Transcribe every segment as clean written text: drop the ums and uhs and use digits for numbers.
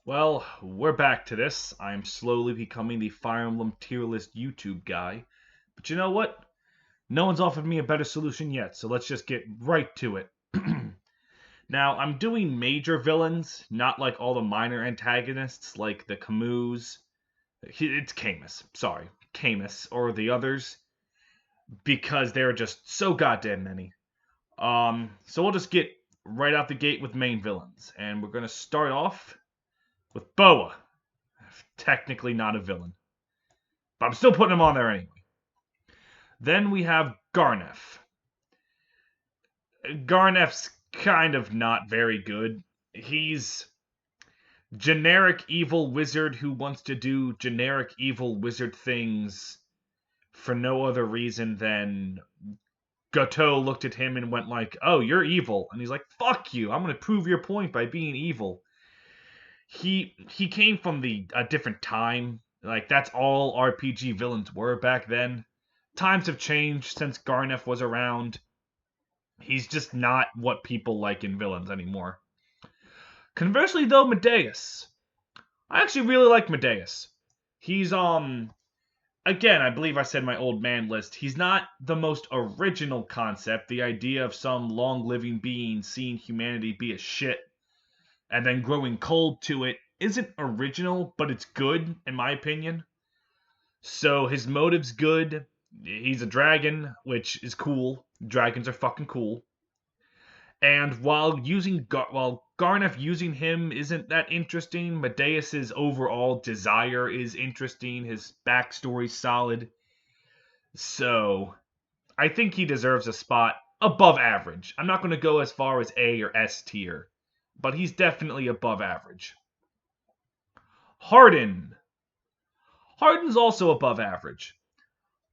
Well, we're back to this. I'm slowly becoming the Fire Emblem tier list YouTube guy. But you know what? No one's offered me a better solution yet, so let's just get right to it. Now, I'm doing major villains, not like all the minor antagonists like the Camus. It's Camus, sorry. Camus, or the others, because there are just so goddamn many. So we'll just get right out the gate with main villains. And we're gonna start off with Boa. Technically not a villain. But I'm still putting him on there anyway. Then we have Garnef. Garnef's kind of not very good. He's generic evil wizard who wants to do generic evil wizard things for no other reason than Gateau looked at him and went like, "Oh, you're evil." And he's like, "Fuck you. I'm going to prove your point by being evil." He came from a different time. Like that's all RPG villains were back then. Times have changed since Garnef was around. He's just not what people like in villains anymore. Conversely, though, Medeus. I actually really like Medeus. He's again, I believe I said my old man list. He's not the most original concept. The idea of some long-living being seeing humanity be a shit and then growing cold to it isn't original, but it's good in my opinion. So his motive's good. He's a dragon, which is cool. Dragons are fucking cool. And while Garnef using him isn't that interesting, Medeus's overall desire is interesting. His backstory's solid. So I think he deserves a spot above average. I'm not going to go as far as A or S tier, but he's definitely above average. Hardin. Hardin's also above average.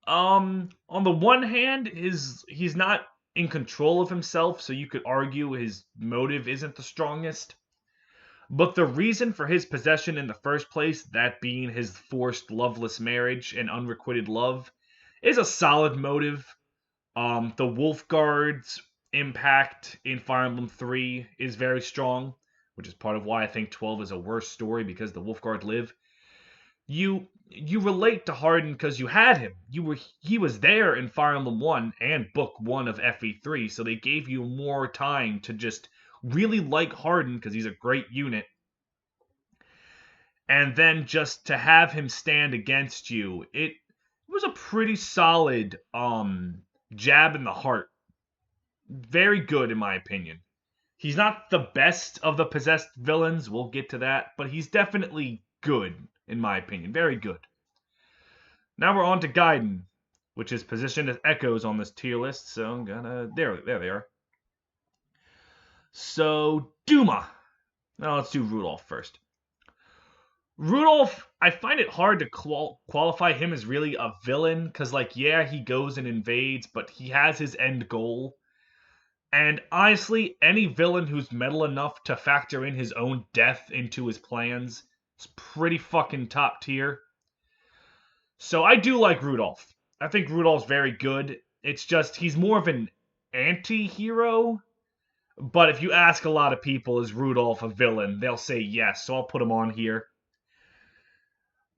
On the one hand, he's not in control of himself, so you could argue his motive isn't the strongest. But the reason for his possession in the first place, that being his forced loveless marriage and unrequited love, is a solid motive. The Wolfguard's impact in Fire Emblem 3 is very strong, which is part of why I think 12 is a worse story because the Wolfguard live. You relate to Hardin because you had him. He was there in Fire Emblem 1 and Book 1 of FE3, so they gave you more time to just really like Hardin because he's a great unit. And then just to have him stand against you, it was a pretty solid jab in the heart. Very good in my opinion. He's not the best of the possessed villains, we'll get to that, but he's definitely good in my opinion. Very good. Now we're on to Gaiden, which is positioned as echoes on this tier list. So I'm gonna there they are. So Duma. Now let's do Rudolph first. Rudolph, I find it hard to qualify him as really a villain because, like, yeah, he goes and invades, but he has his end goal. And honestly, any villain who's metal enough to factor in his own death into his plans is pretty fucking top tier. So I do like Rudolph. I think Rudolph's very good. It's just he's more of an anti-hero. But if you ask a lot of people, is Rudolph a villain? They'll say yes, so I'll put him on here.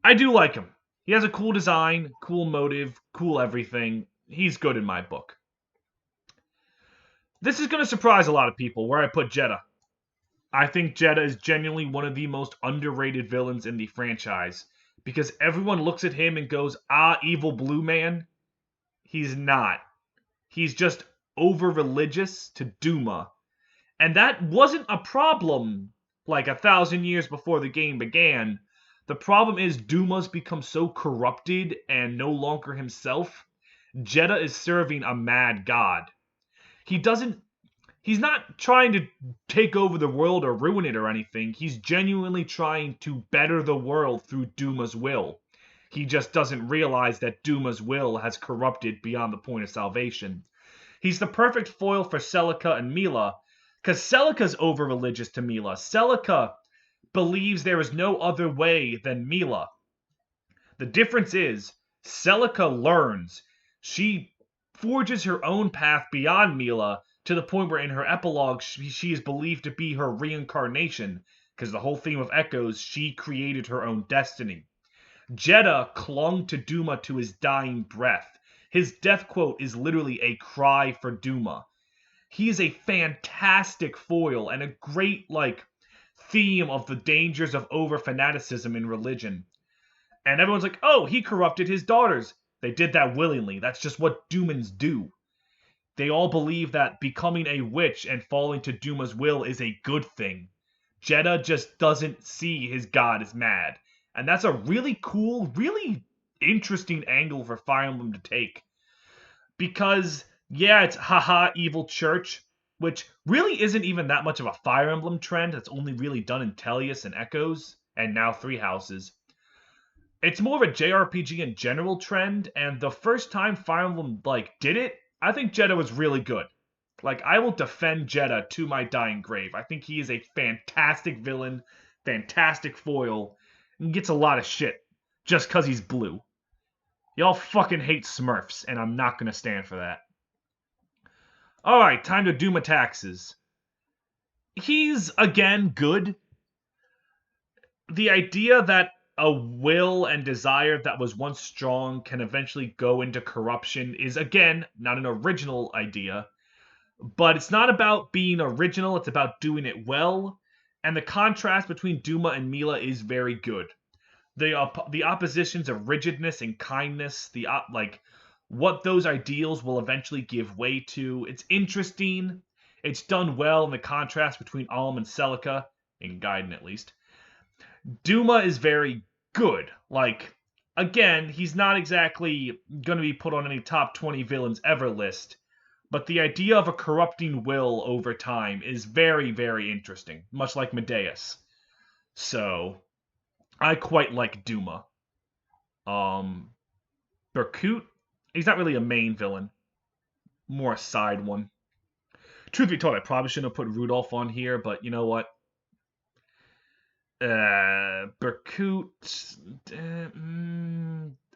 I do like him. He has a cool design, cool motive, cool everything. He's good in my book. This is going to surprise a lot of people where I put Jedha. I think Jedha is genuinely one of the most underrated villains in the franchise because everyone looks at him and goes, "Ah, evil blue man." He's not. He's just over religious to Duma. And that wasn't a problem like 1,000 years before the game began. The problem is Duma's become so corrupted and no longer himself. Jedha is serving a mad god. He doesn't He's not trying to take over the world or ruin it or anything. He's genuinely trying to better the world through Duma's will. He just doesn't realize that Duma's will has corrupted beyond the point of salvation. He's the perfect foil for Celica and Mila, because Celica's over religious to Mila. Celica believes there is no other way than Mila. The difference is, Celica learns. She forges her own path beyond Mila to the point where in her epilogue she is believed to be her reincarnation. because the whole theme of Echoes, she created her own destiny. Jedha clung to Duma to his dying breath. His death quote is literally a cry for Duma. He is a fantastic foil and a great, theme of the dangers of over fanaticism in religion. And everyone's like, oh, he corrupted his daughters. They did that willingly. That's just what Dumans do. They all believe that becoming a witch and falling to Duma's will is a good thing. Jedha just doesn't see his god as mad. And that's a really cool, really interesting angle for Fire Emblem to take. Because, yeah, it's haha evil church, which really isn't even that much of a Fire Emblem trend. That's only really done in Tellius and Echoes, and now Three Houses. It's more of a JRPG in general trend, and the first time Fire Emblem did it, I think Jedha was really good. I will defend Jedha to my dying grave. I think he is a fantastic villain, fantastic foil, and gets a lot of shit just because he's blue. Y'all fucking hate Smurfs, and I'm not gonna stand for that. Alright, time to Duma taxes. He's, again, good. The idea that a will and desire that was once strong can eventually go into corruption is, again, not an original idea. But it's not about being original, it's about doing it well. And the contrast between Duma and Mila is very good. The oppositions of rigidness and kindness, what those ideals will eventually give way to. It's interesting. It's done well in the contrast between Alm and Celica, in Gaiden at least. Duma is very good. Again, he's not exactly going to be put on any top 20 villains ever list, but the idea of a corrupting will over time is very, very interesting, much like Medeus. So, I quite like Duma. Berkut, he's not really a main villain, more a side one. Truth be told, I probably shouldn't have put Rudolph on here, but you know what? Berkut.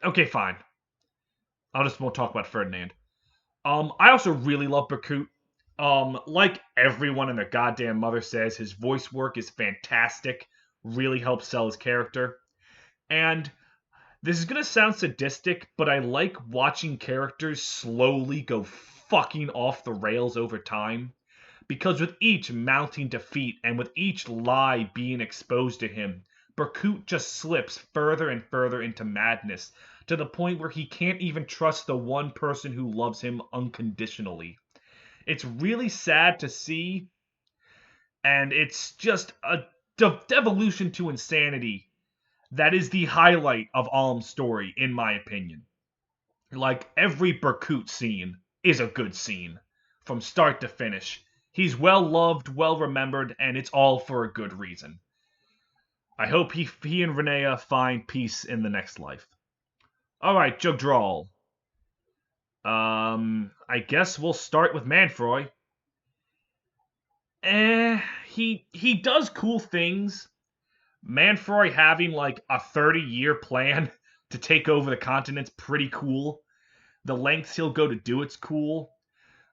Okay, fine. Won't talk about Ferdinand. I also really love Berkut. Like everyone and their goddamn mother says, his voice work is fantastic. Really helps sell his character. And this is gonna sound sadistic, but I like watching characters slowly go fucking off the rails over time. Because with each mounting defeat and with each lie being exposed to him, Berkut just slips further and further into madness, to the point where he can't even trust the one person who loves him unconditionally. It's really sad to see, and it's just a devolution to insanity that is the highlight of Alm's story, in my opinion. Every Berkut scene is a good scene, from start to finish. He's well loved, well remembered, and it's all for a good reason. I hope he and Renea find peace in the next life. Alright, Jugdral. I guess we'll start with Manfroy. He does cool things. Manfroy having a 30-year plan to take over the continent's pretty cool. The lengths he'll go to do it's cool.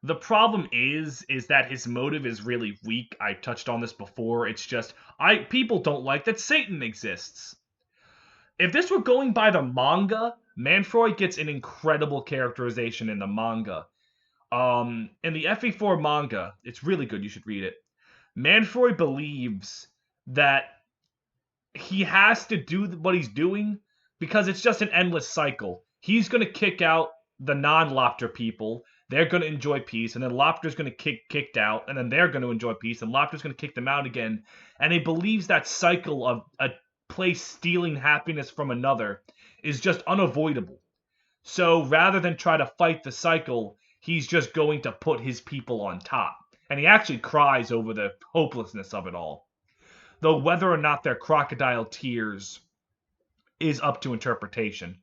The problem is that his motive is really weak. I touched on this before. It's just people don't like that Satan exists. If this were going by the manga, Manfroy gets an incredible characterization in the manga. In the FE4 manga, it's really good, you should read it. Manfroy believes that he has to do what he's doing because it's just an endless cycle. He's going to kick out the non-Lopter people. They're going to enjoy peace, and then Lopter's going to get kicked out, and then they're going to enjoy peace, and Lopter's going to kick them out again. And he believes that cycle of a place stealing happiness from another is just unavoidable. So rather than try to fight the cycle, he's just going to put his people on top. And he actually cries over the hopelessness of it all. Though whether or not they're crocodile tears is up to interpretation.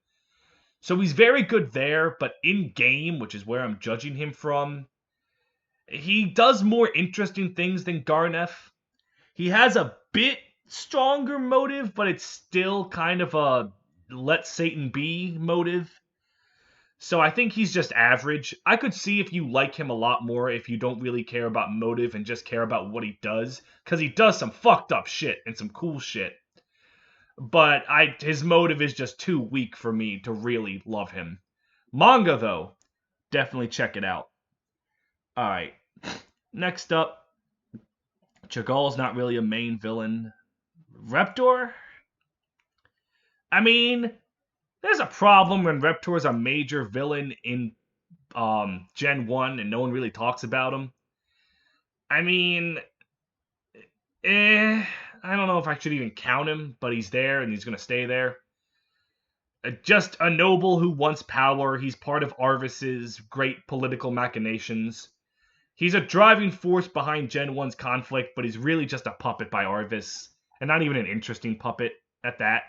So he's very good there, but in-game, which is where I'm judging him from, he does more interesting things than Garneth. He has a bit stronger motive, but it's still kind of a let Satan be motive. So I think he's just average. I could see if you like him a lot more if you don't really care about motive and just care about what he does, because he does some fucked up shit and some cool shit. But his motive is just too weak for me to really love him. Manga though, definitely check it out. All right, next up, Chagal's not really a main villain. Reptor? I mean, there's a problem when Reptor's a major villain in Gen 1 and no one really talks about him. I mean, I don't know if I should even count him, but he's there and he's going to stay there. Just a noble who wants power. He's part of Arvis's great political machinations. He's a driving force behind Gen 1's conflict, but he's really just a puppet by Arvis, and not even an interesting puppet at that.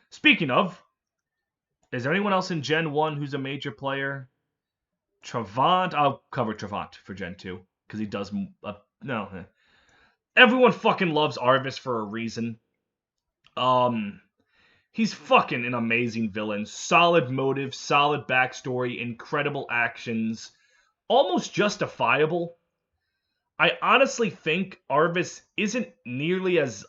Speaking of, is there anyone else in Gen 1 who's a major player? Travant? I'll cover Travant for Gen 2, because he does... no. Everyone fucking loves Arvis for a reason. He's fucking an amazing villain. Solid motive, solid backstory, incredible actions. Almost justifiable. I honestly think Arvis isn't nearly as,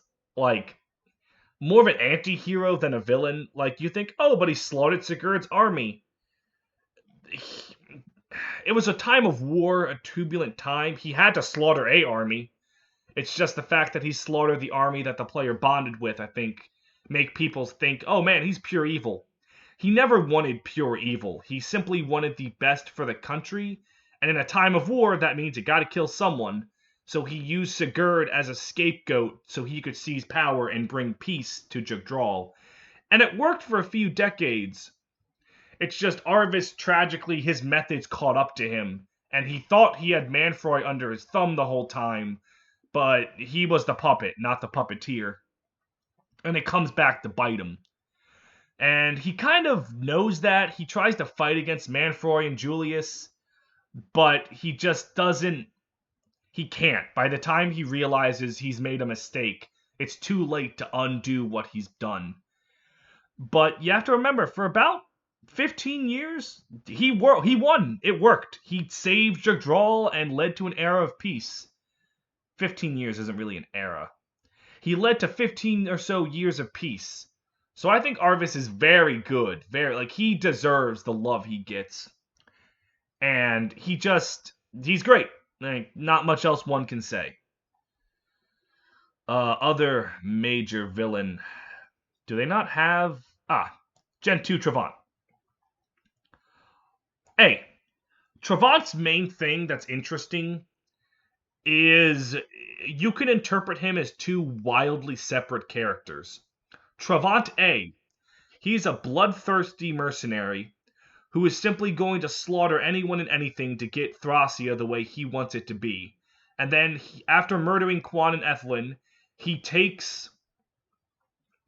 more of an anti-hero than a villain. You think, oh, but he slaughtered Sigurd's army. It was a time of war, a turbulent time. He had to slaughter a army. It's just the fact that he slaughtered the army that the player bonded with, I think, make people think, oh man, he's pure evil. He never wanted pure evil. He simply wanted the best for the country, and in a time of war, that means you gotta kill someone. So he used Sigurd as a scapegoat so he could seize power and bring peace to Jagdral. And it worked for a few decades. It's just Arvis, tragically, his methods caught up to him, and he thought he had Manfroy under his thumb the whole time, but he was the puppet, not the puppeteer. And it comes back to bite him. And he kind of knows that. He tries to fight against Manfroy and Julius, but he just doesn't. He can't. By the time he realizes he's made a mistake, it's too late to undo what he's done. But you have to remember, for about 15 years, he won. It worked. He saved Jagdral and led to an era of peace. 15 years isn't really an era. He led to 15 or so years of peace. So I think Arvis is very good. He deserves the love he gets. And he's great. Not much else one can say. Other major villain. Do they not have... Gen 2 Travant. Hey, Travant's main thing that's interesting is you can interpret him as two wildly separate characters. Travant A. He's a bloodthirsty mercenary who is simply going to slaughter anyone and anything to get Thracia the way he wants it to be. And then, after murdering Quan and Ethelyn, he takes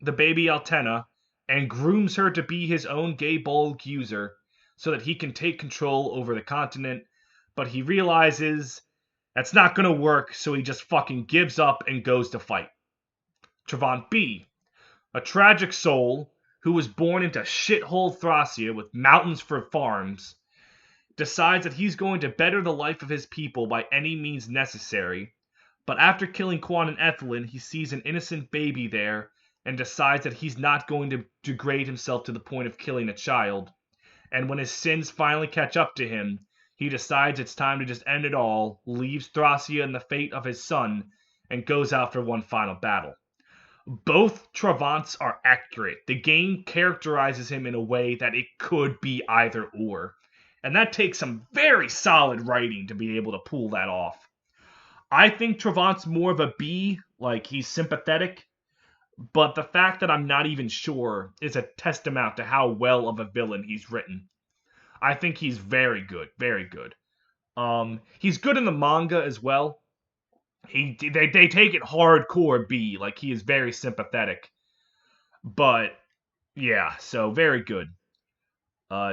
the baby Altenna and grooms her to be his own gay bulk user so that he can take control over the continent. But he realizes that's not gonna work, so he just fucking gives up and goes to fight. Travant B. A tragic soul who was born into shithole Thracia with mountains for farms, decides that he's going to better the life of his people by any means necessary, but after killing Quan and Ethelyn, he sees an innocent baby there and decides that he's not going to degrade himself to the point of killing a child. And when his sins finally catch up to him, he decides it's time to just end it all, leaves Thracia in the fate of his son, and goes out for one final battle. Both Travants are accurate. The game characterizes him in a way that it could be either or. And that takes some very solid writing to be able to pull that off. I think Travant's more of a B, he's sympathetic, but the fact that I'm not even sure is a testament to how well of a villain he's written. I think he's very good, very good. He's good in the manga as well. They take it hardcore B, he is very sympathetic. But yeah, so very good.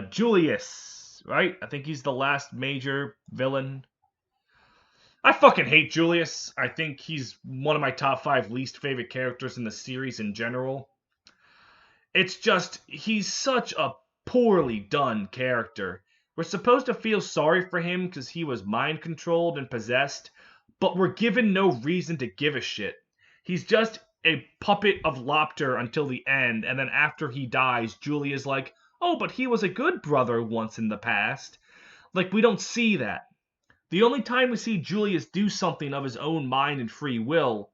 Julius, right? I think he's the last major villain. I fucking hate Julius. I think he's one of my top 5 least favorite characters in the series in general. It's just, he's such a poorly done character. We're supposed to feel sorry for him because he was mind controlled and possessed, but we're given no reason to give a shit. He's just a puppet of Lopter until the end, and then after he dies, Julia's like, oh, but he was a good brother once in the past. Like, we don't see that. The only time we see Julius do something of his own mind and free will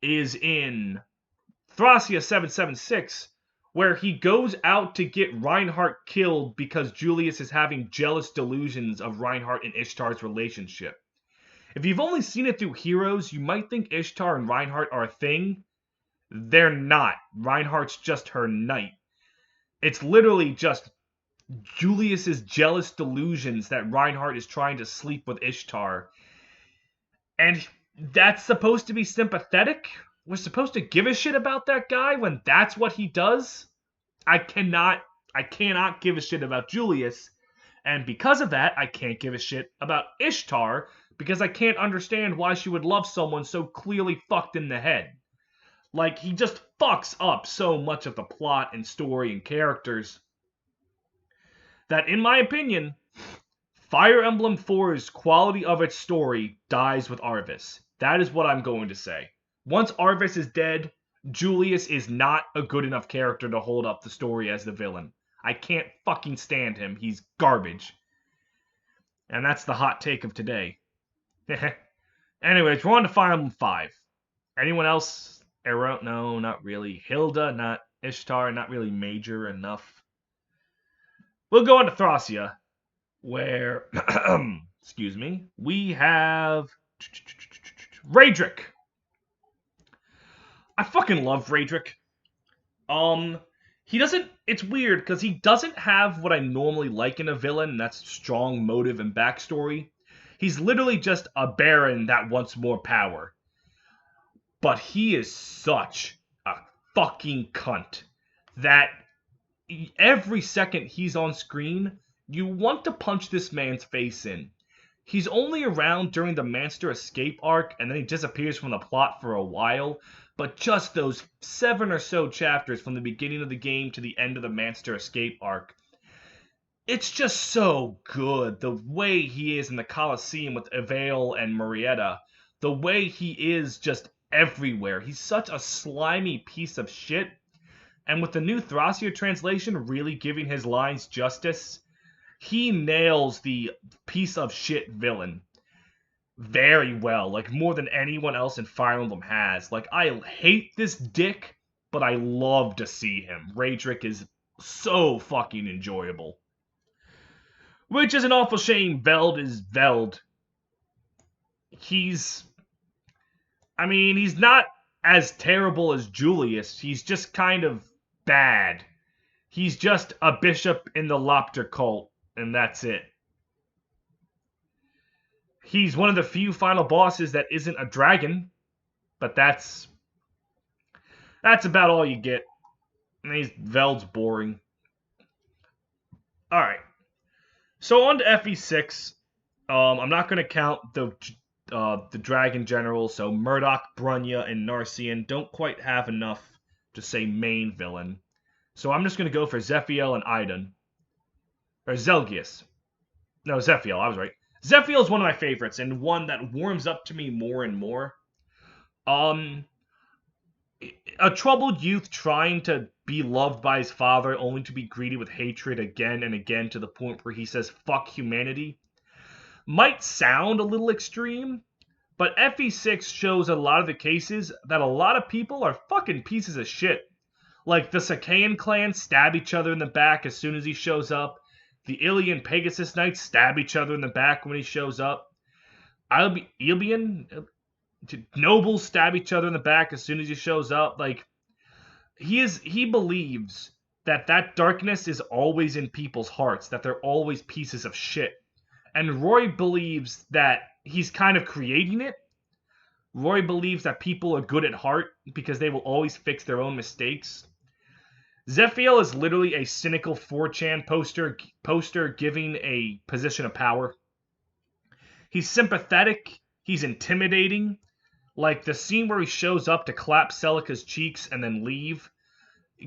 is in Thracia 776, where he goes out to get Reinhardt killed because Julius is having jealous delusions of Reinhardt and Ishtar's relationship. If you've only seen it through Heroes, you might think Ishtar and Reinhardt are a thing. They're not. Reinhardt's just her knight. It's literally just Julius's jealous delusions that Reinhardt is trying to sleep with Ishtar. And that's supposed to be sympathetic? We're supposed to give a shit about that guy when that's what he does? I cannot give a shit about Julius. And because of that, I can't give a shit about Ishtar because I can't understand why she would love someone so clearly fucked in the head. Like, he just fucks up so much of the plot and story and characters that, in my opinion, Fire Emblem 4's quality of its story dies with Arvis. That is what I'm going to say. Once Arvis is dead, Julius is not a good enough character to hold up the story as the villain. I can't fucking stand him. He's garbage. And that's the hot take of today. Anyways, we're on to Fire Emblem 5. Anyone else? Ero? No, not really. Hilda? Not. Ishtar? Not really major enough. We'll go on to Thracia, where, excuse me, we have Raedric. I fucking love Raedric. He doesn't, it's weird, because he doesn't have what I normally like in a villain, and that's strong motive and backstory. He's literally just a baron that wants more power. But he is such a fucking cunt that every second he's on screen, you want to punch this man's face in. He's only around during the Manster escape arc, and then he disappears from the plot for a while, but just those 7 or so chapters from the beginning of the game to the end of the Manster escape arc, it's just so good. The way he is in the Colosseum with Avail and Marietta, the way he is just everywhere. He's such a slimy piece of shit. And with the new Thracia translation really giving his lines justice, he nails the piece of shit villain very well, like more than anyone else in Fire Emblem has. Like, I hate this dick, but I love to see him. Raedric is so fucking enjoyable. Which is an awful shame. Veld is Veld. He's not as terrible as Julius. He's just kind of bad. He's just a bishop in the Lopter cult, and that's it. He's one of the few final bosses that isn't a dragon, but that's about all you get. And Veld's boring. Alright. So on to FE6. I'm not going to count the dragon generals, so Murdoch, Brunya, and Narcian don't quite have enough to say main villain. So I'm just going to go for Zephiel and Idun. Or Zelgius. No, Zephiel, I was right. Zephiel is one of my favorites, and one that warms up to me more and more. A troubled youth trying to be loved by his father, only to be greeted with hatred again and again to the point where he says, fuck humanity, might sound a little extreme, but FE6 shows a lot of the cases that a lot of people are fucking pieces of shit. Like, the Sakaean clan stab each other in the back as soon as he shows up. The Ilian Pegasus Knights stab each other in the back when he shows up. Ilbian nobles stab each other in the back as soon as he shows up. Like, he believes that darkness is always in people's hearts, that they're always pieces of shit. And Roy believes that he's kind of creating it. Roy believes that people are good at heart because they will always fix their own mistakes. Zephiel is literally a cynical 4chan poster giving a position of power. He's sympathetic. He's intimidating. Like the scene where he shows up to clap Celica's cheeks and then leave.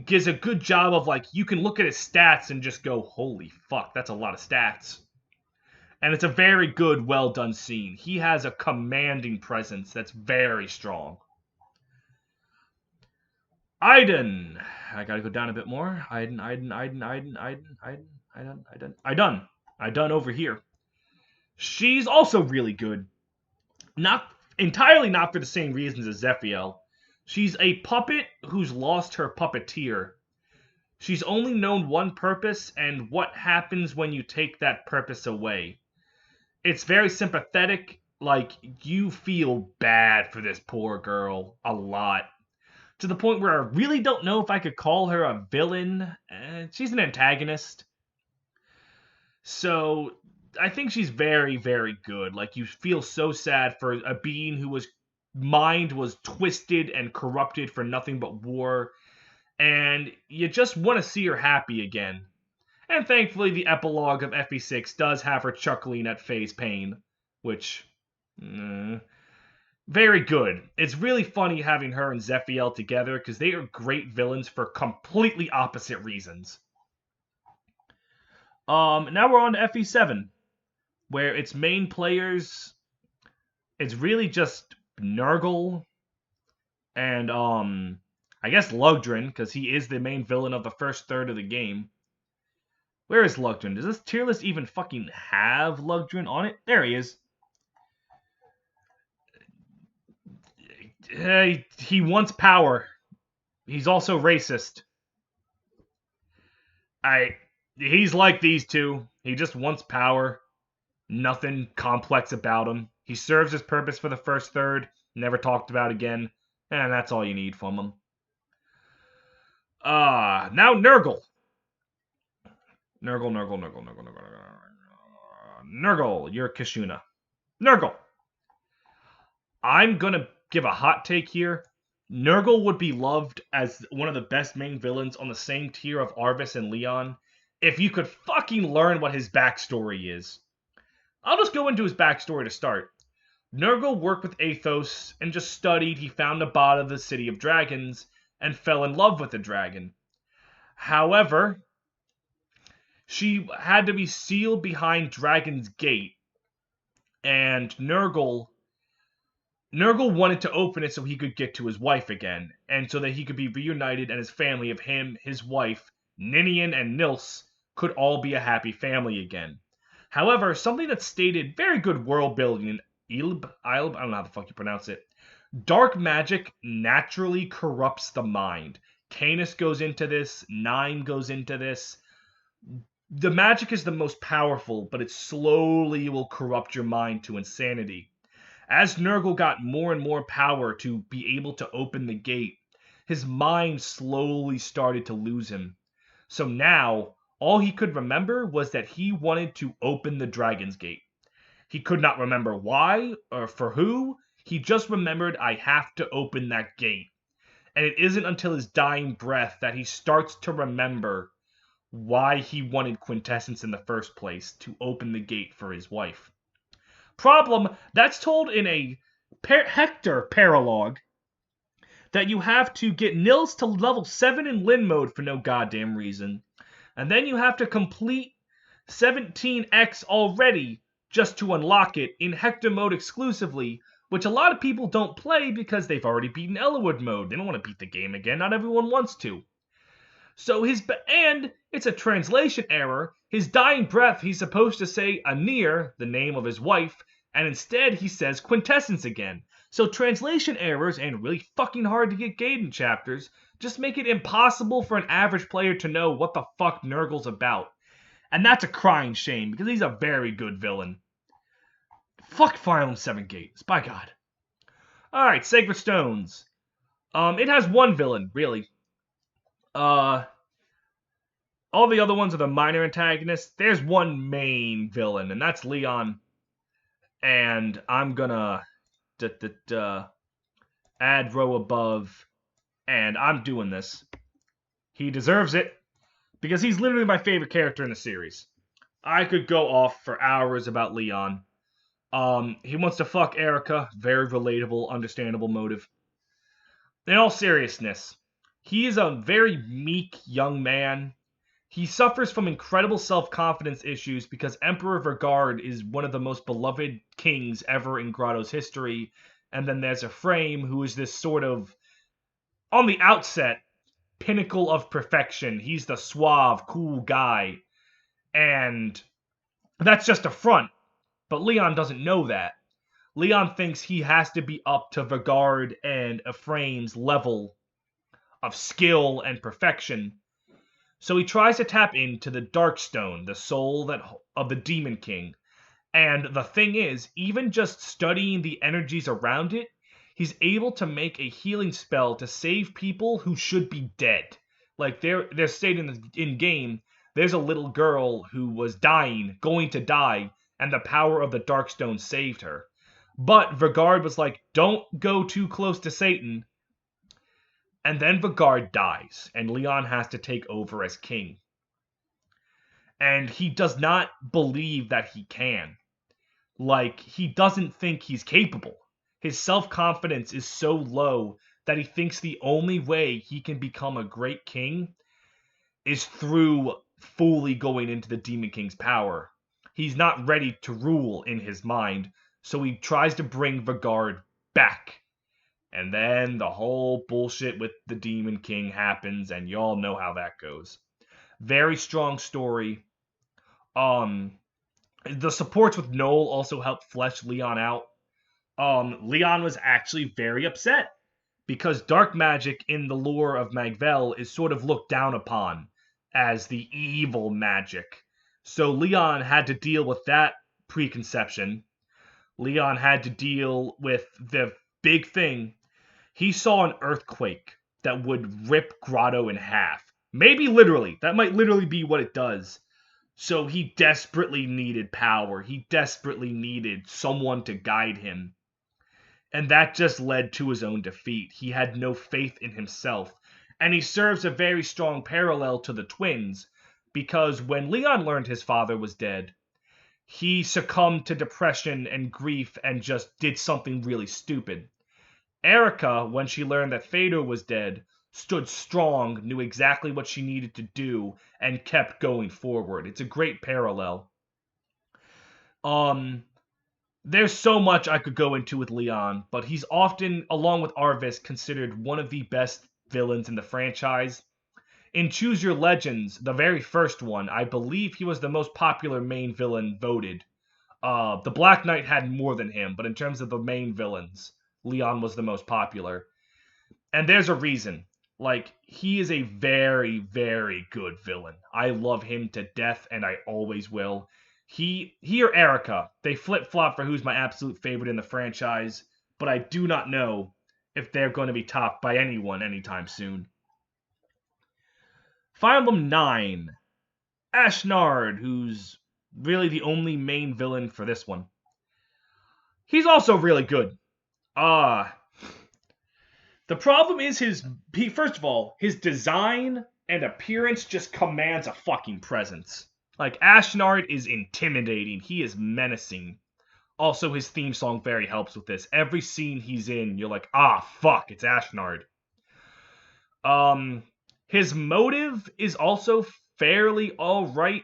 gives a good job of, like, you can look at his stats and just go, holy fuck, that's a lot of stats. And it's a very good, well done scene. He has a commanding presence that's very strong. Idun. I gotta go down a bit more. Idun over here. She's also really good. Not entirely not for the same reasons as Zephiel. She's a puppet who's lost her puppeteer. She's only known one purpose and what happens when you take that purpose away. It's very sympathetic, like, you feel bad for this poor girl a lot. To the point where I really don't know if I could call her a villain. She's an antagonist. So I think she's very, very good. Like, you feel so sad for a being whose mind was twisted and corrupted for nothing but war, and you just want to see her happy again. And thankfully, the epilogue of FE6 does have her chuckling at Faye's pain, which, very good. It's really funny having her and Zephiel together because they are great villains for completely opposite reasons. Now we're on to FE7, where its main players, it's really just Nurgle and I guess Lugdren, because he is the main villain of the first third of the game. Where is Lugdren? Does this tier list even fucking have Lugdren on it? There he is. He wants power. He's also racist. He's like these two. He just wants power. Nothing complex about him. He serves his purpose for the first third, never talked about again, and that's all you need from him. Now Nurgle. Nurgle, you're Kashuna. Nurgle. I'm gonna give a hot take here. Nurgle would be loved as one of the best main villains on the same tier of Arvis and Leon if you could fucking learn what his backstory is. I'll just go into his backstory to start. Nurgle worked with Athos and just studied. He found Nabata, the city of dragons, and fell in love with the dragon. However, she had to be sealed behind Dragon's Gate, and Nurgle wanted to open it so he could get to his wife again, and so that he could be reunited and his family of him, his wife, Ninian, and Nils could all be a happy family again. However, something that stated very good world building in Ilb, I don't know how the fuck you pronounce it. Dark magic naturally corrupts the mind. Canis goes into this, Nine goes into this. The magic is the most powerful, but it slowly will corrupt your mind to insanity. As Nurgle got more and more power to be able to open the gate, his mind slowly started to lose him. So now, all he could remember was that he wanted to open the Dragon's Gate. He could not remember why or for who, he just remembered, I have to open that gate. And it isn't until his dying breath that he starts to remember why he wanted Quintessence in the first place, to open the gate for his wife. Problem, that's told in a Hector paralogue that you have to get Nils to level 7 in Lyn mode for no goddamn reason. And then you have to complete 17x already just to unlock it in Hector mode exclusively, which a lot of people don't play because they've already beaten Eliwood mode. They don't want to beat the game again. Not everyone wants to. So and it's a translation error. His dying breath, he's supposed to say Anir, the name of his wife, and instead he says Quintessence again. So translation errors and really fucking hard to get Gaiden chapters just make it impossible for an average player to know what the fuck Nurgle's about. And that's a crying shame because he's a very good villain. Fuck Fire Emblem 7 Gates, by God. Alright, Sacred Stones. It has one villain, really. All the other ones are the minor antagonists. There's one main villain, and that's Leon. And I'm gonna add row above, and I'm doing this. He deserves it, because he's literally my favorite character in the series. I could go off for hours about Leon. He wants to fuck Erica. Very relatable, understandable motive. In all seriousness, He is a very meek young man. He suffers from incredible self-confidence issues because Emperor Vergard is one of the most beloved kings ever in Grotto's history. And then there's Ephraim, who is this sort of, on the outset, pinnacle of perfection. He's the suave, cool guy. And that's just a front. But Leon doesn't know that. Leon thinks he has to be up to Vergard and Ephraim's level of skill and perfection. So he tries to tap into the Darkstone, the soul of the Demon King. And the thing is, even just studying the energies around it, he's able to make a healing spell to save people who should be dead. Like they're stating in game, there's a little girl who was dying, going to die, and the power of the Darkstone saved her. But Vergard was like, don't go too close to Satan. And then Vergard dies, and Leon has to take over as king. And he does not believe that he can. Like, he doesn't think he's capable. His self-confidence is so low that he thinks the only way he can become a great king is through fully going into the Demon King's power. He's not ready to rule in his mind, so he tries to bring Vergard back. And then the whole bullshit with the Demon King happens, and y'all know how that goes. Very strong story. The supports with Noel also helped flesh Leon out. Leon was actually very upset because dark magic in the lore of Magvel is sort of looked down upon as the evil magic. So Leon had to deal with that preconception. Leon had to deal with the big thing. He saw an earthquake that would rip Grotto in half. Maybe literally. That might literally be what it does. So he desperately needed power. He desperately needed someone to guide him. And that just led to his own defeat. He had no faith in himself. And he serves a very strong parallel to the twins, because when Leon learned his father was dead, he succumbed to depression and grief and just did something really stupid. Erica, when she learned that Fedor was dead, stood strong, knew exactly what she needed to do, and kept going forward. It's a great parallel. There's so much I could go into with Leon, but he's often, along with Arvis, considered one of the best villains in the franchise. In Choose Your Legends, the very first one, I believe he was the most popular main villain voted. The Black Knight had more than him, but in terms of the main villains, Leon was the most popular. And there's a reason. Like, he is a very, very good villain. I love him to death, and I always will. He or Erica, they flip-flop for who's my absolute favorite in the franchise, but I do not know if they're going to be topped by anyone anytime soon. Fire Emblem 9. Ashnard, who's really the only main villain for this one. He's also really good. The problem is first of all, his design and appearance just commands a fucking presence. Like, Ashnard is intimidating. He is menacing. Also, his theme song very helps with this. Every scene he's in, you're like, fuck, it's Ashnard. His motive is also fairly alright.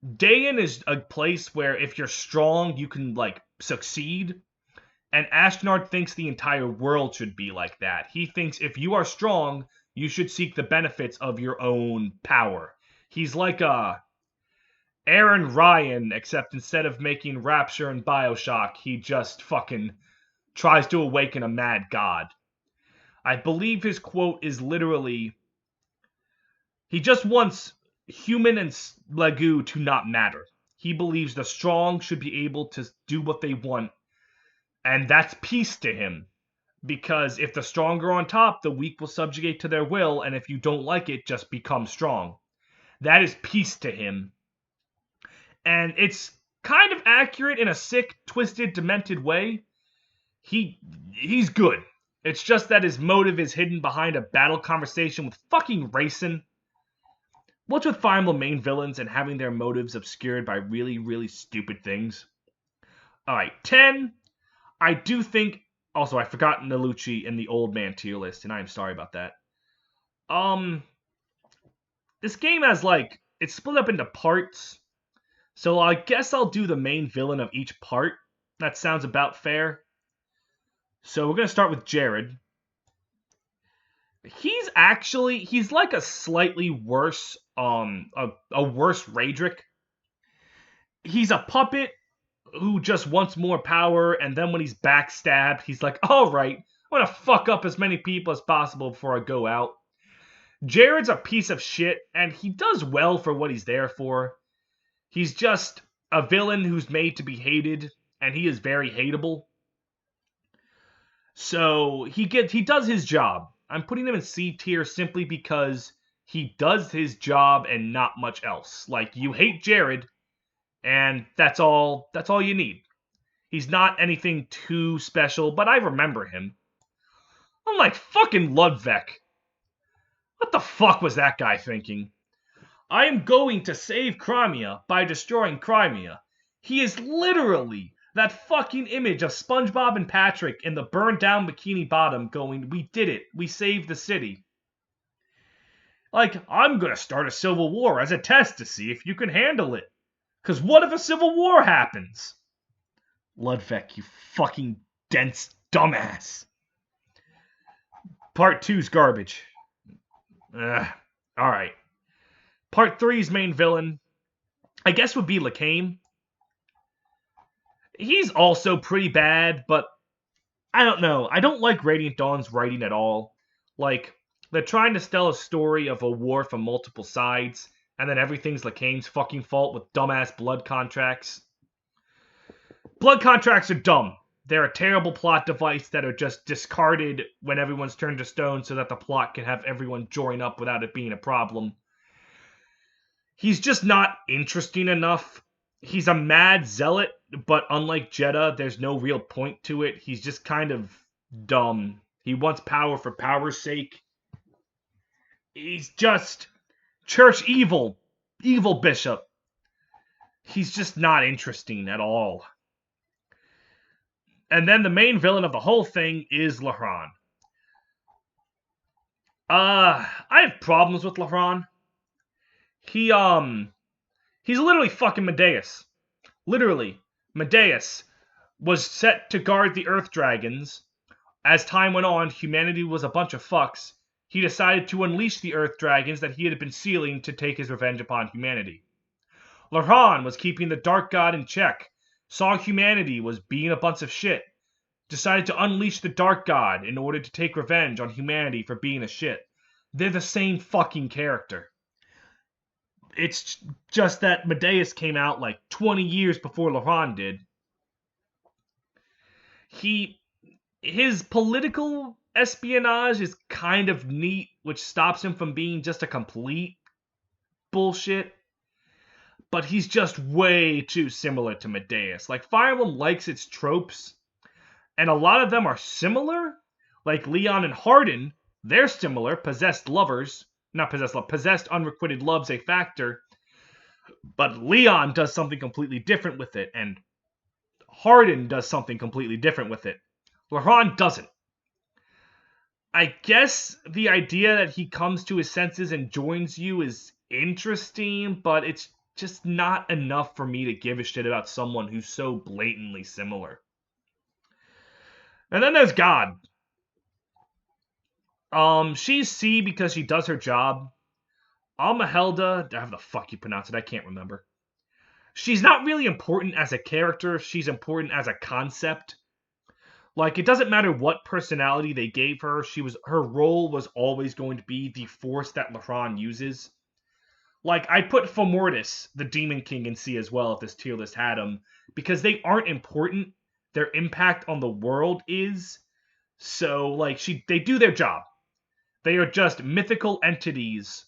Dayan is a place where if you're strong, you can, like, succeed. And Ashnard thinks the entire world should be like that. He thinks if you are strong, you should seek the benefits of your own power. He's like Aaron Ryan, except instead of making Rapture and Bioshock, he just fucking tries to awaken a mad god. I believe his quote is literally, he just wants human and Lagoo to not matter. He believes the strong should be able to do what they want, and that's peace to him. Because if the strong are on top, the weak will subjugate to their will, and if you don't like it, just become strong. That is peace to him. And it's kind of accurate in a sick, twisted, demented way. He's good. It's just that his motive is hidden behind a battle conversation with fucking Rayson. What's with Fire Emblem main villains and having their motives obscured by really, really stupid things? Alright, 10. I do think... Also, I forgot Nalucci in the old man tier list, and I am sorry about that. This game has, like, it's split up into parts. So I guess I'll do the main villain of each part. That sounds about fair. So we're going to start with Jared. He's like a slightly worse, a worse Raedric. He's a puppet who just wants more power, and then when he's backstabbed, he's like, alright, I'm gonna fuck up as many people as possible before I go out. Jared's a piece of shit, and he does well for what he's there for. He's just a villain who's made to be hated, and he is very hateable. So he does his job. I'm putting him in C tier simply because he does his job and not much else. Like, you hate Jared, and that's all you need. He's not anything too special, but I remember him. I'm like, fucking Ludwig. What the fuck was that guy thinking? I am going to save Crimea by destroying Crimea. He is literally that fucking image of SpongeBob and Patrick in the burned down Bikini Bottom going, we did it. We saved the city. Like, I'm gonna start a civil war as a test to see if you can handle it. Because what if a civil war happens? Ludwig, you fucking dense dumbass. Part 2's garbage. Alright. Part 3's main villain, I guess, would be Lakaim. He's also pretty bad, but I don't know. I don't like Radiant Dawn's writing at all. Like, they're trying to tell a story of a war from multiple sides, and then everything's Lakaim's fucking fault with dumbass blood contracts. Blood contracts are dumb. They're a terrible plot device that are just discarded when everyone's turned to stone so that the plot can have everyone join up without it being a problem. He's just not interesting enough. He's a mad zealot, but unlike Jedha, there's no real point to it. He's just kind of dumb. He wants power for power's sake. He's just church evil bishop. He's just not interesting at all. And then the main villain of the whole thing is Lothran. I have problems with Lothran. He's literally fucking Medeus. Literally, Medeus was set to guard the Earth Dragons. As time went on, humanity was a bunch of fucks. He decided to unleash the Earth Dragons that he had been sealing to take his revenge upon humanity. Lothran was keeping the Dark God in check, saw humanity was being a bunch of shit, decided to unleash the Dark God in order to take revenge on humanity for being a shit. They're the same fucking character. It's just that Medeus came out like 20 years before Lothran did. His political espionage is kind of neat, which stops him from being just a complete bullshit. But he's just way too similar to Medeus. Like, Fire Emblem likes its tropes, and a lot of them are similar. Like Leon and Hardin, they're similar. Possessed unrequited love's a factor. But Leon does something completely different with it, and Hardin does something completely different with it. Lothran doesn't. I guess the idea that he comes to his senses and joins you is interesting, but it's just not enough for me to give a shit about someone who's so blatantly similar. And then there's God. She's C because she does her job. Almahelda, however the fuck you pronounce it, I can't remember. She's not really important as a character, she's important as a concept. Like, it doesn't matter what personality they gave her, her role was always going to be the force that Lothran uses. Like, I'd put Fomortis, the Demon King, in C as well if this tier list had him, because they aren't important, their impact on the world is. So, like, they do their job. They are just mythical entities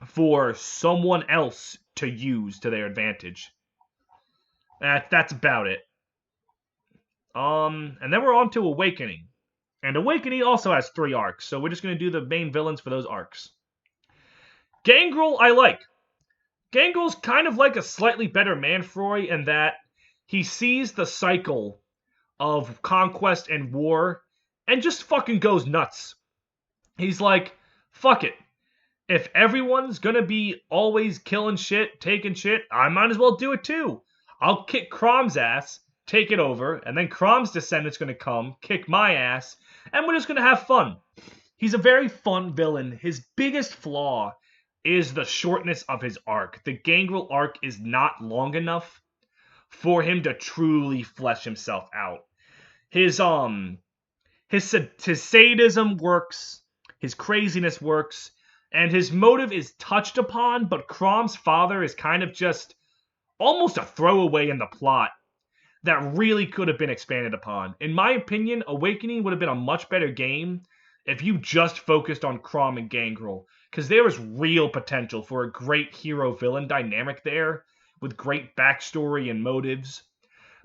for someone else to use to their advantage. That's about it. And then we're on to Awakening. And Awakening also has 3 arcs, so we're just going to do the main villains for those arcs. Gangrel, I like. Gangrel's kind of like a slightly better Manfroy in that he sees the cycle of conquest and war and just fucking goes nuts. He's like, fuck it. If everyone's gonna be always killing shit, taking shit, I might as well do it too. I'll kick Crom's ass, take it over, and then Crom's descendant's gonna come, kick my ass, and we're just gonna have fun. He's a very fun villain. His biggest flaw is the shortness of his arc. The Gangrel arc is not long enough for him to truly flesh himself out. His sadism works, his craziness works, and his motive is touched upon, but Crom's father is kind of just almost a throwaway in the plot that really could have been expanded upon. In my opinion, Awakening would have been a much better game if you just focused on Crom and Gangrel, because there is real potential for a great hero-villain dynamic there, with great backstory and motives.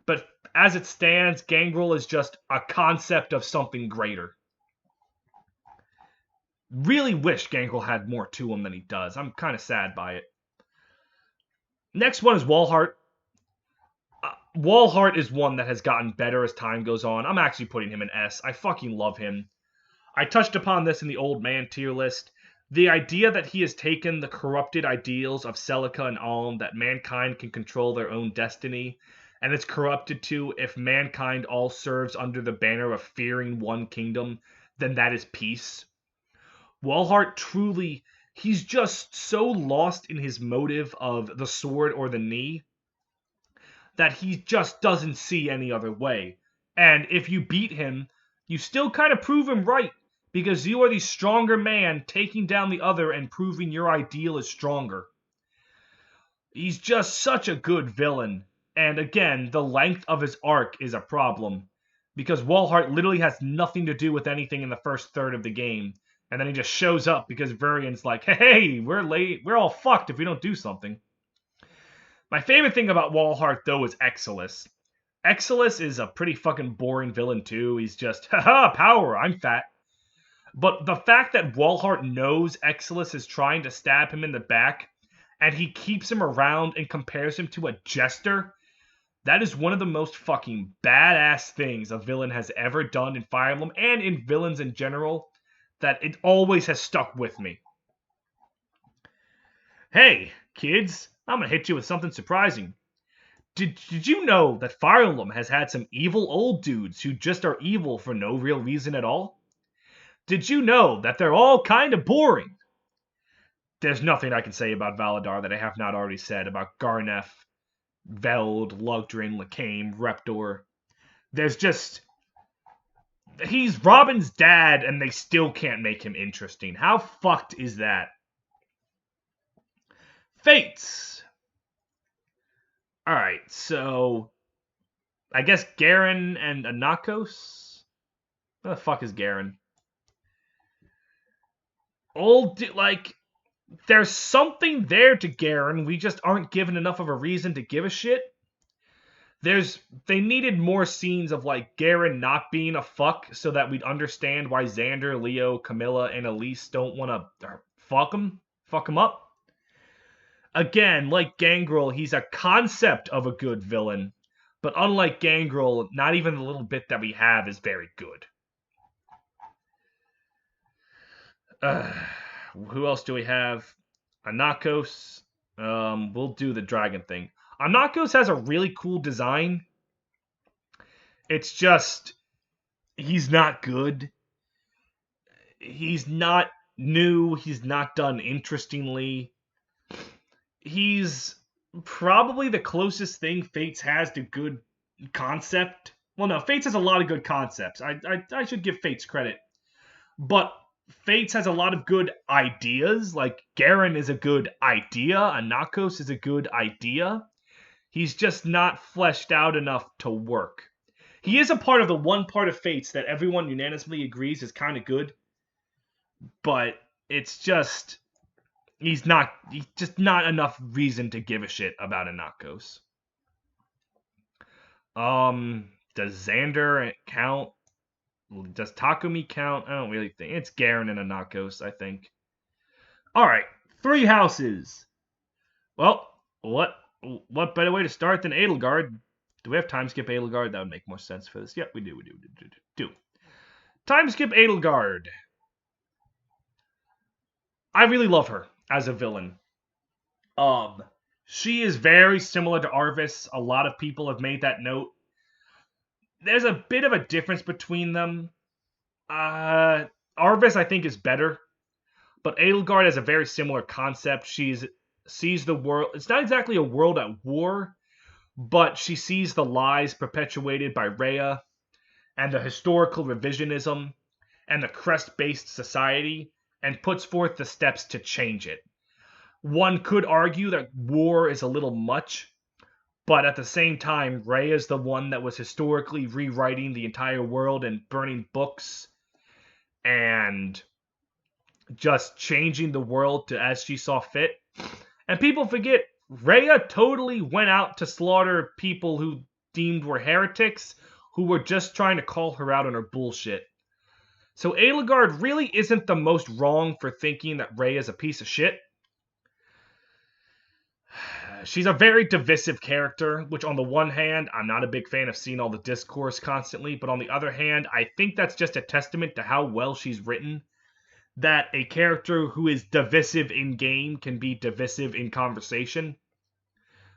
But as it stands, Gangrel is just a concept of something greater. Really wish Gangrel had more to him than he does. I'm kind of sad by it. Next one is Walhart. Walhart is one that has gotten better as time goes on. I'm actually putting him in S. I fucking love him. I touched upon this in the Old Man tier list. The idea that he has taken the corrupted ideals of Celica and Alm, that mankind can control their own destiny, and it's corrupted to, if mankind all serves under the banner of fearing one kingdom, then that is peace. Walhart truly, he's just so lost in his motive of the sword or the knee that he just doesn't see any other way. And if you beat him, you still kind of prove him right, because you are the stronger man taking down the other and proving your ideal is stronger. He's just such a good villain. And again, the length of his arc is a problem, because Walhart literally has nothing to do with anything in the first third of the game. And then he just shows up because Varian's like, hey, we're late. We're all fucked if we don't do something. My favorite thing about Walhart, though, is Exilus. Exilus is a pretty fucking boring villain, too. He's just, haha, power, I'm fat. But the fact that Walhart knows Exilus is trying to stab him in the back, and he keeps him around and compares him to a jester, that is one of the most fucking badass things a villain has ever done in Fire Emblem, and in villains in general, that it always has stuck with me. Hey, kids, I'm gonna hit you with something surprising. Did you know that Fire Emblem has had some evil old dudes who just are evil for no real reason at all? Did you know that they're all kind of boring? There's nothing I can say about Valadar that I have not already said about Garneth, Veld, Lugdrin, Lakaim, Reptor. There's just... He's Robin's dad and they still can't make him interesting. How fucked is that? Fates. Alright, so... I guess Garen and Anakos? What the fuck is Garen? There's something there to Garen, we just aren't given enough of a reason to give a shit. They needed more scenes of, Garen not being a fuck so that we'd understand why Xander, Leo, Camilla, and Elise don't want to fuck him up. Again, like Gangrel, he's a concept of a good villain, but unlike Gangrel, not even the little bit that we have is very good. Who else do we have? Anakos. We'll do the dragon thing. Anakos has a really cool design. It's just, he's not good. He's not new. He's not done interestingly. He's probably the closest thing Fates has to good concept. Well, no, Fates has a lot of good concepts. I should give Fates credit. But Fates has a lot of good ideas. Like, Garen is a good idea. Anakos is a good idea. He's just not fleshed out enough to work. He is a part of the one part of Fates that everyone unanimously agrees is kind of good. But it's just... He's just not enough reason to give a shit about Anakos. Does Xander count? Does Takumi count? I don't really think. It's Garen and Anakos, I think. Alright, 3 houses. Well, what better way to start than Edelgard? Do we have time skip Edelgard? That would make more sense for this. Yep, we do. Time skip Edelgard. I really love her as a villain. She is very similar to Arvis. A lot of people have made that note. There's a bit of a difference between them. Arvis, I think, is better, but Edelgard has a very similar concept. She sees the world. It's not exactly a world at war, but she sees the lies perpetuated by Rhea and the historical revisionism and the crest-based society, and puts forth the steps to change it. One could argue that war is a little much, but at the same time, Rhea is the one that was historically rewriting the entire world and burning books and just changing the world to as she saw fit. And people forget, Rhea totally went out to slaughter people who deemed were heretics, who were just trying to call her out on her bullshit. So Edelgard really isn't the most wrong for thinking that Rhea is a piece of shit. She's a very divisive character, which on the one hand, I'm not a big fan of seeing all the discourse constantly, but on the other hand, I think that's just a testament to how well she's written, that a character who is divisive in game can be divisive in conversation.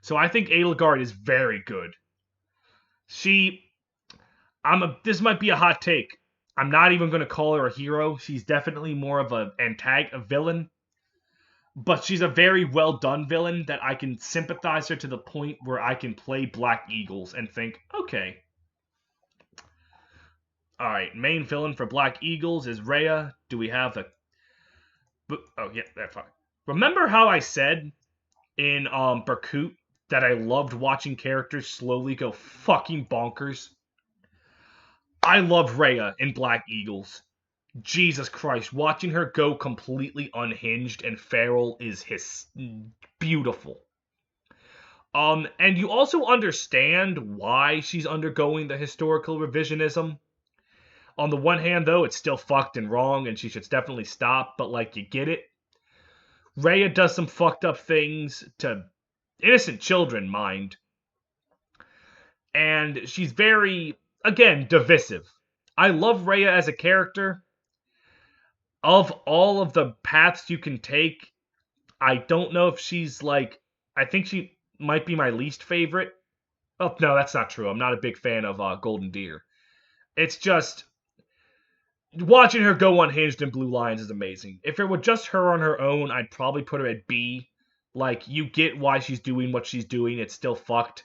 So I think Edelgard is very good. This might be a hot take. I'm not even going to call her a hero. She's definitely more of a villain. But she's a very well done villain that I can sympathize her to the point where I can play Black Eagles and think, okay. Alright, main villain for Black Eagles is Rhea. Do we have the... Oh, yeah, that's fine. Remember how I said in Berkut that I loved watching characters slowly go fucking bonkers? I love Rhea in Black Eagles. Jesus Christ, watching her go completely unhinged and feral is beautiful. And you also understand why she's undergoing the historical revisionism. On the one hand, though, it's still fucked and wrong, and she should definitely stop, but, like, you get it. Rhea does some fucked up things to innocent children, mind. And she's very, again, divisive. I love Rhea as a character. Of all of the paths you can take, I don't know if she's, like, I think she might be my least favorite. Oh, no, that's not true. I'm not a big fan of Golden Deer. It's just, watching her go unhinged in Blue Lions is amazing. If it were just her on her own, I'd probably put her at B. Like, you get why she's doing what she's doing. It's still fucked.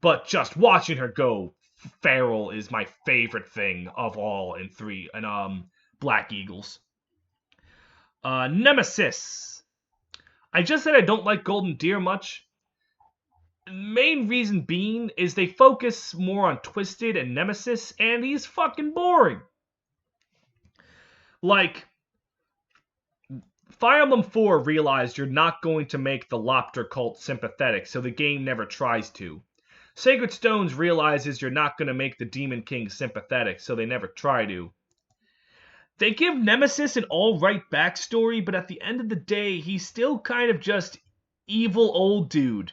But just watching her go feral is my favorite thing of all in Black Eagles. Nemesis. I just said I don't like Golden Deer much. Main reason being is they focus more on Twisted and Nemesis, and he's fucking boring. Like, Fire Emblem 4 realized you're not going to make the Lopter cult sympathetic, so the game never tries to. Sacred Stones realizes you're not going to make the Demon King sympathetic, so they never try to. They give Nemesis an alright backstory, but at the end of the day, he's still kind of just evil old dude.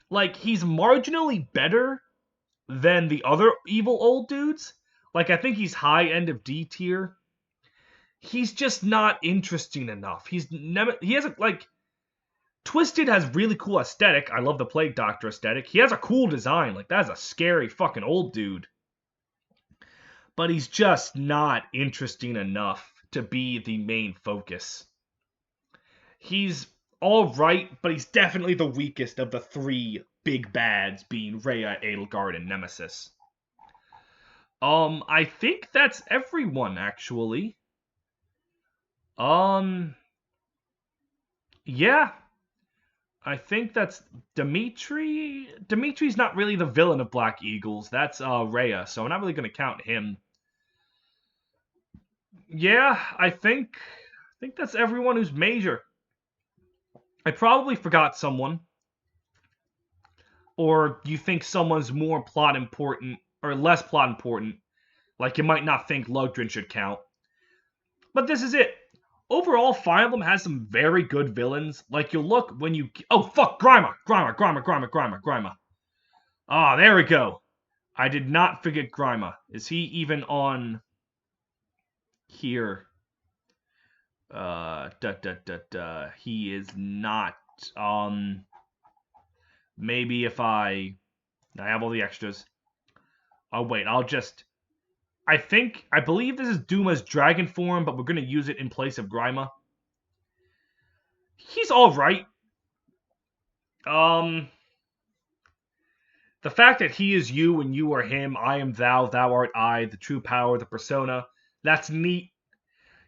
Like, he's marginally better than the other evil old dudes. Like, I think he's high end of D tier. He's just not interesting enough. He hasn't, like... Twisted has really cool aesthetic. I love the Plague Doctor aesthetic. He has a cool design. Like, that's a scary fucking old dude. But he's just not interesting enough to be the main focus. He's alright, but he's definitely the weakest of the three big bads, being Rhea, Edelgard, and Nemesis. I think that's everyone, actually. Yeah. I think that's Dimitri. Dimitri's not really the villain of Black Eagles. That's Rhea, so I'm not really going to count him. Yeah, I think that's everyone who's major. I probably forgot someone. Or you think someone's more plot important or less plot important. Like, you might not think Lugdrin should count. But this is it. Overall, Fire Emblem has some very good villains. Like, you'll look when you... Oh, fuck! Grima! Ah, there we go. I did not forget Grima. Is he even on... here? He is not. Maybe if I have all the extras. Oh wait, I believe this is Duma's dragon form, but we're gonna use it in place of Grima. He's all right. The fact that he is you and you are him, I am thou, thou art I, the true power, the persona, that's neat.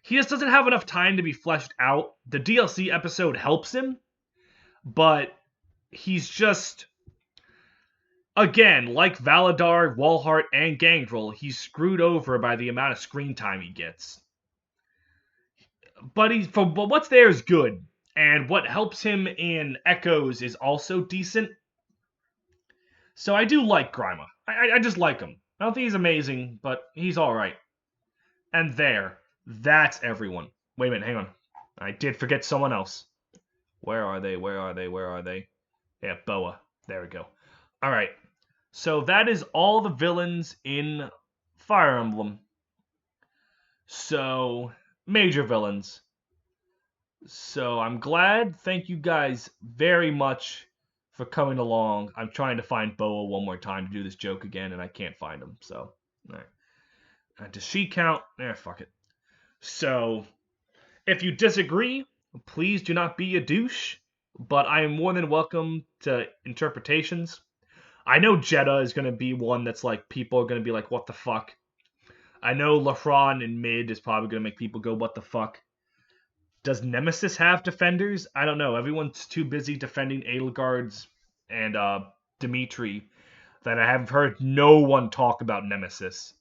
He just doesn't have enough time to be fleshed out. The DLC episode helps him, but he's just, again, like Valadar, Walhart, and Gangrel, he's screwed over by the amount of screen time he gets. But what's there is good, and what helps him in Echoes is also decent. So I do like Grima. I just like him. I don't think he's amazing, but he's alright. And that's everyone. Wait a minute, hang on. I did forget someone else. Where are they? Where are they? Where are they? Yeah, Boa. There we go. Alright. So that is all the villains in Fire Emblem. So, major villains. So I'm glad. Thank you guys very much for coming along. I'm trying to find Boa one more time to do this joke again, and I can't find him. So, all right. Does she count? Fuck it. So, if you disagree, please do not be a douche. But I am more than welcome to interpretations. I know Jeddah is going to be one that's like, people are going to be like, what the fuck? I know Lafron in mid is probably going to make people go, what the fuck? Does Nemesis have defenders? I don't know. Everyone's too busy defending Edelgard's and Dimitri that I have heard no one talk about Nemesis.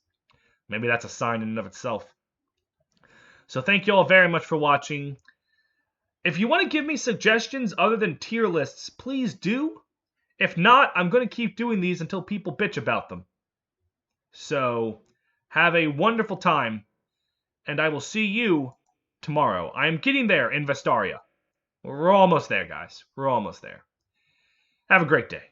Maybe that's a sign in and of itself. So thank you all very much for watching. If you want to give me suggestions other than tier lists, please do. If not, I'm going to keep doing these until people bitch about them. So, have a wonderful time, and I will see you tomorrow. I am getting there in Vestaria. We're almost there, guys. We're almost there. Have a great day.